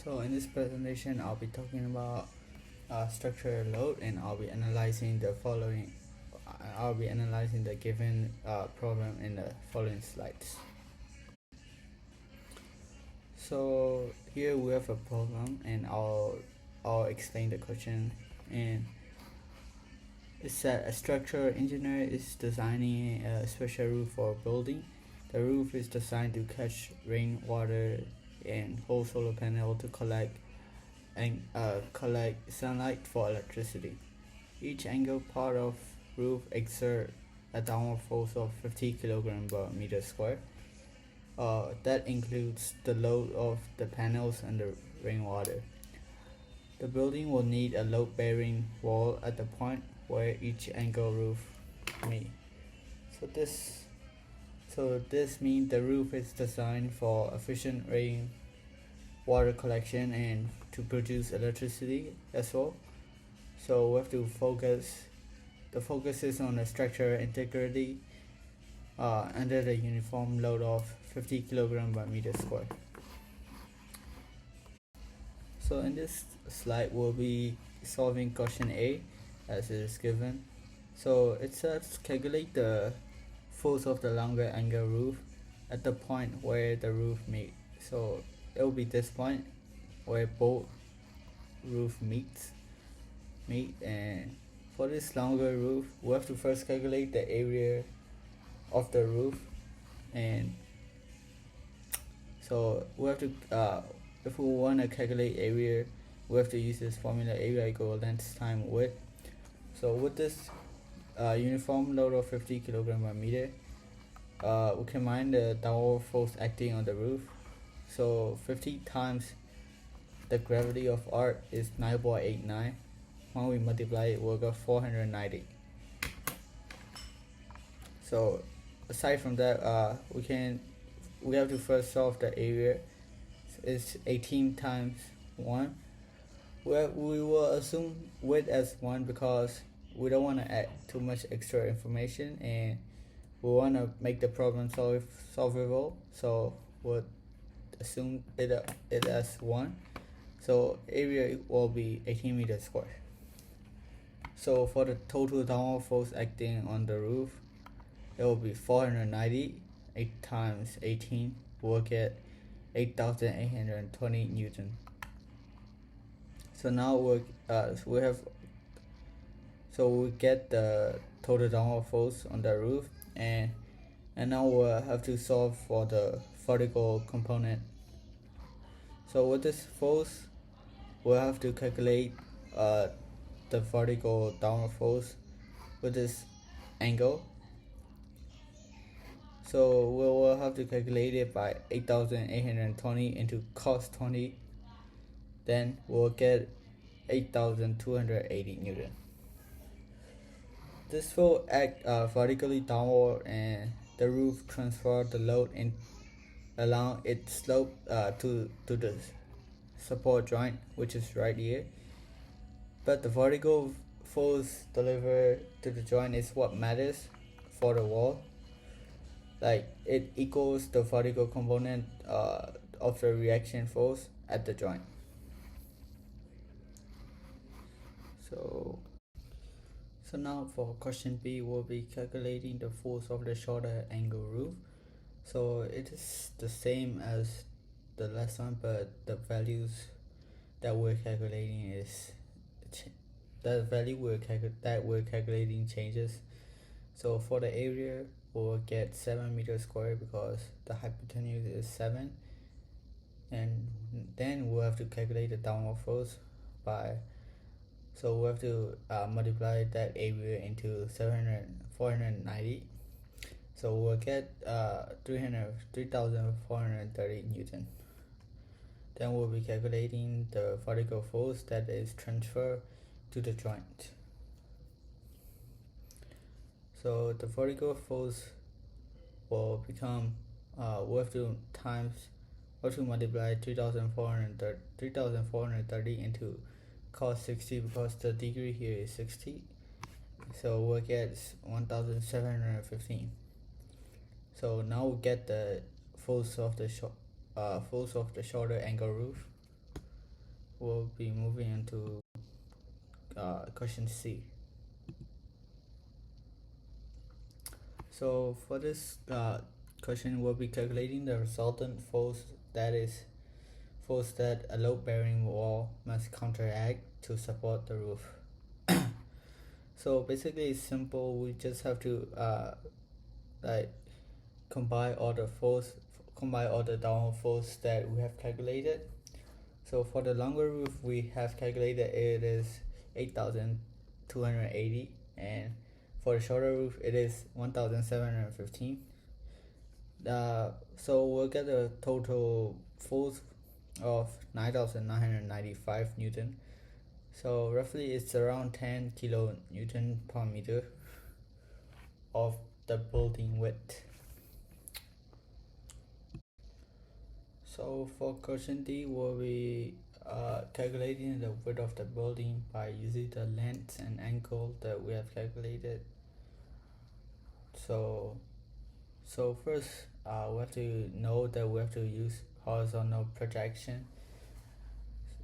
So in this presentation, I'll be talking about structural load, and I'll be analyzing the following. I'll be analyzing the given problem in the following slides. So here we have a problem, and I'll explain the question. And it said a structural engineer is designing a special roof for a building. The roof is designed to catch rainwater and hold solar panel to collect sunlight for electricity. Each angle part of roof exert a downward force of 50 kg per meter square. That includes the load of the panels and the rainwater. The building will need a load-bearing wall at the point where each angle roof meet. So this means the roof is designed for efficient rain water collection and to produce electricity as well. So we have to focus. The focus is on the structural integrity under the uniform load of 50 kg per meter square. So in this slide, we'll be solving question A as it is given. So it says calculate the force of the longer angle roof at the point where the roof meet. So it will be this point where both roof meet, and for this longer roof we have to first calculate the area of the roof. And so we have to if we want to calculate area, we have to use this formula: area equal length times width. So with this uniform load of 50 kg per meter, we can find the downward force acting on the roof. So 50 times the gravity of art is 9.89. When we multiply it, we'll get 490. So aside from that, we have to first solve the area. It's 18 times 1. We will assume width as 1 because we don't want to add too much extra information, and we want to make the problem solvable. So we'll assume it as 1. So area will be 18 meters square. So for the total downward force acting on the roof, it will be 490. 8 times 18 will get 8,820 Newton. So now we get the total downward force on the roof, and now we'll have to solve for the vertical component. So with this force, we'll have to calculate the vertical downward force with this angle. So we will have to calculate it by 8,820 into cos 20. Then we'll get 8,280 Newton. This will act vertically downward, and the roof transfer the load along its slope to the support joint, which is right here. But the vertical force delivered to the joint is what matters for the wall. Like, it equals the vertical component of the reaction force at the joint. So now for question B, we'll be calculating the force of the shorter angle roof. So it is the same as the last one, but the values that we're calculating that we're calculating changes. So for the area, we'll get 7 meters square because the hypotenuse is 7, and then we'll have to calculate the downward force so we have to multiply that area into 490. So we'll get 3,430 Newton. Then we'll be calculating the vertical force that is transferred to the joint. So the vertical force will become we have to multiply 3,430 into cos 60 because the degree here is 60. So we'll get 1,715. So now we get the force of the shorter angle roof. we'll be moving into question C. So for this question, we'll be calculating the resultant force, that is force that a load-bearing wall must counteract to support the roof. So basically it's simple. We just have to like combine all the downward force that we have calculated. So for the longer roof, we have calculated it is 8,280, and for the shorter roof it is 1,715. So we'll get a total force of 9,995 Newton. So roughly it's around 10 kilonewton per meter of the building width. So for question D, we'll be calculating the width of the building by using the length and angle that we have calculated. So first we have to know that we have to use horizontal projection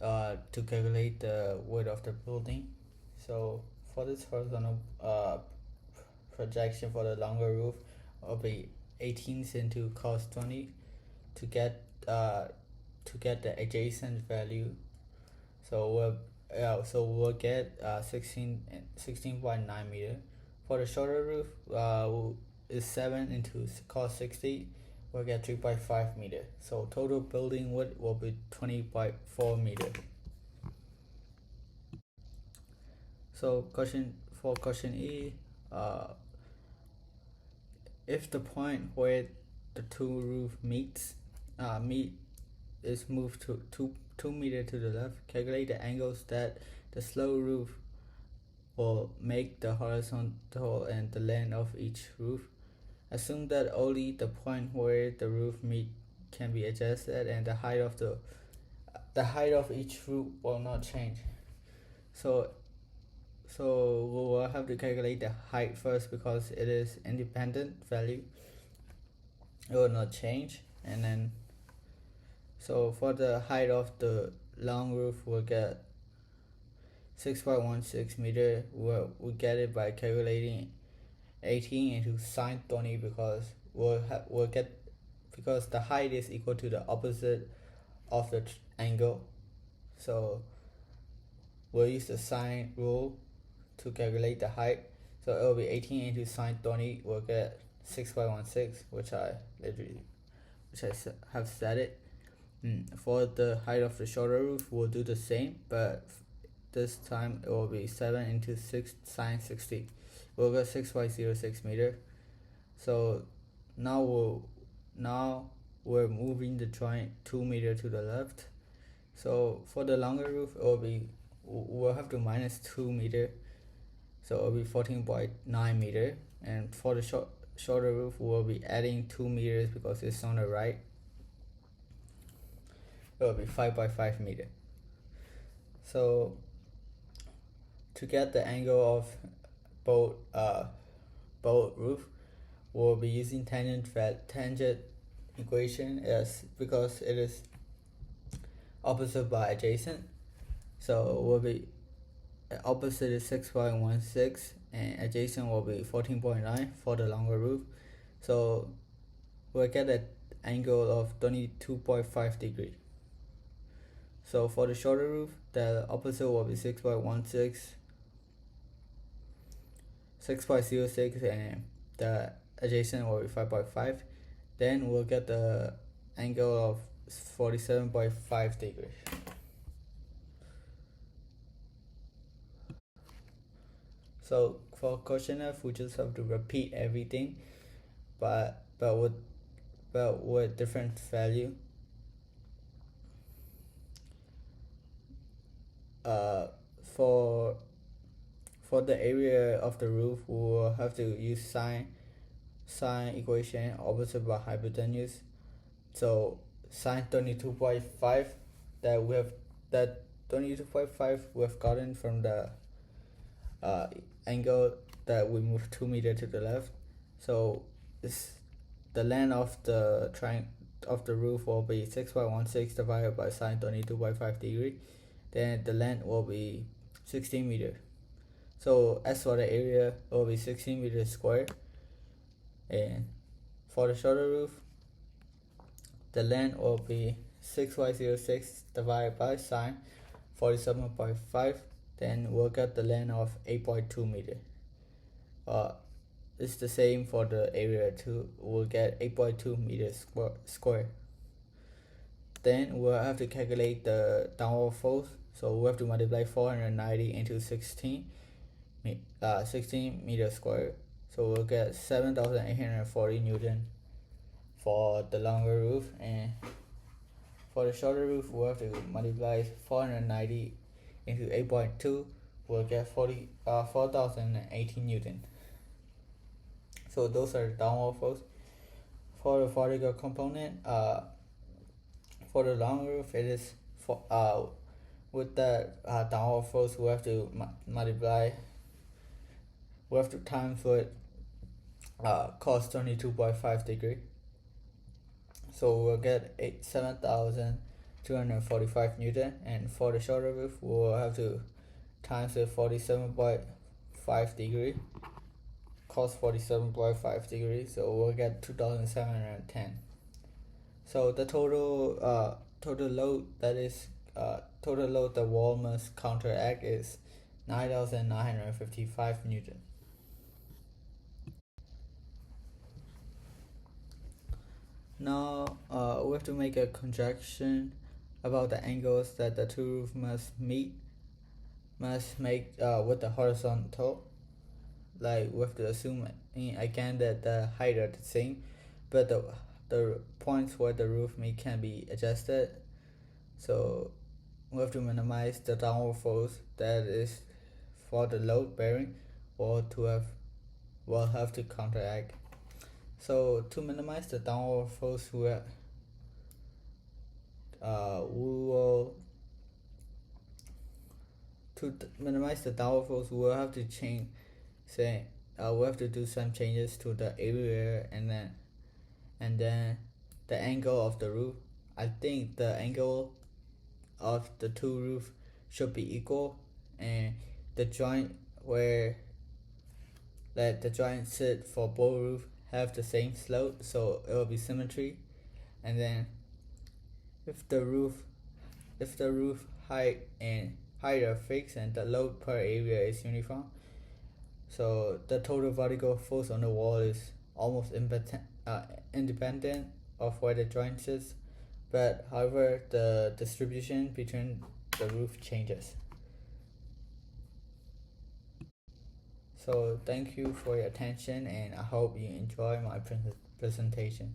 to calculate the width of the building. So for this horizontal projection for the longer roof, will be 18 into cos 20 to get the adjacent value. So we'll get 16.9 meter. For the shorter roof, is 7 into cos 60. We'll get 3.5 meter. So total building width will be 20.4 meter. So question E, if the point where the two roof meet is moved to 2 meter to the left, calculate the angles that the slope roof will make the horizontal and the length of each roof. Assume that only the point where the roof meet can be adjusted, and the height of each roof will not change. So we will have to calculate the height first because it is independent value. It will not change. And then so for the height of the long roof, we'll get 6.16 meter. We get it by calculating 18 into sine 20 because because the height is equal to the opposite of the angle. So we'll use the sine rule to calculate the height. So it will be 18 into sine 20. We'll get 6.16, which I have set it. For the height of the shorter roof, we'll do the same, but this time it will be 7 into 6 sine 60. We'll get 6.06 meter. So now we're moving the joint 2 meter to the left. So for the longer roof, we'll have to minus 2 meter. So it will be 14.9 meter. And for the shorter roof, we'll be adding 2 meters because it's on the right. It will be 5.5 meter. So to get the angle of both roof, we'll be using tangent equation because it is opposite by adjacent. So will be opposite is 6.16 and adjacent will be 14.9 for the longer roof. So we'll get an angle of 22.5 degree. So for the shorter roof, the opposite will be 6.06, and the adjacent will be 5.5. Then we'll get the angle of 47.5 degrees. So for question F, we just have to repeat everything, but with different value. For the area of the roof, we will have to use sine equation opposite by hypotenuse. So sine 22.5 that 22.5 we have gotten from the angle that we move 2 meter to the left. So the length of the roof will be 6.16 divided by sine 22.5 degree. then the length will be 16 meters. So as for the area, it will be 16 meters square, and for the shutter roof, the length will be 6y06 divided by sine 47.5. Then we'll get the length of 8.2 meters. It's the same for the area too. We'll get 8.2 meters square. Then we'll have to calculate the downward force. So we have to multiply 490 into 16 meters square. So we'll get 7,840 Newton for the longer roof, and for the shorter roof we'll have to multiply 490 into 8.2. We'll get 4,018 Newton. So those are the downward force. For the vertical component, for the long roof, it is with the downward force we have to multiply. We have to times with cos 22.5 degree. So we'll get 7,245 Newton, and for the shorter roof we'll have to times with 47.5 degree, cos 47.5 degrees, so we'll get 2,710. So the total load, that is total load the wall must counteract, is 9,955 Newton. Now we have to make a conjecture about the angles that the two roofs must make with the horizontal. Like we have to assume again that the height are the same, but the points where the roof can be adjusted. So we have to minimize the downward force that is for the load bearing, or will have to counteract. So to minimize the downward force, we will minimize the downward force. We will have to we have to do some changes to the area, and then the angle of the roof. I think the angle of the two roofs should be equal, and the joint where the joint sit for both roofs have the same slope, so it will be symmetry. And then if the roof height are fixed and the load per area is uniform, so the total vertical force on the wall is almost independent of where the joint sits, but however the distribution between the roof changes. So thank you for your attention, and I hope you enjoy my presentation.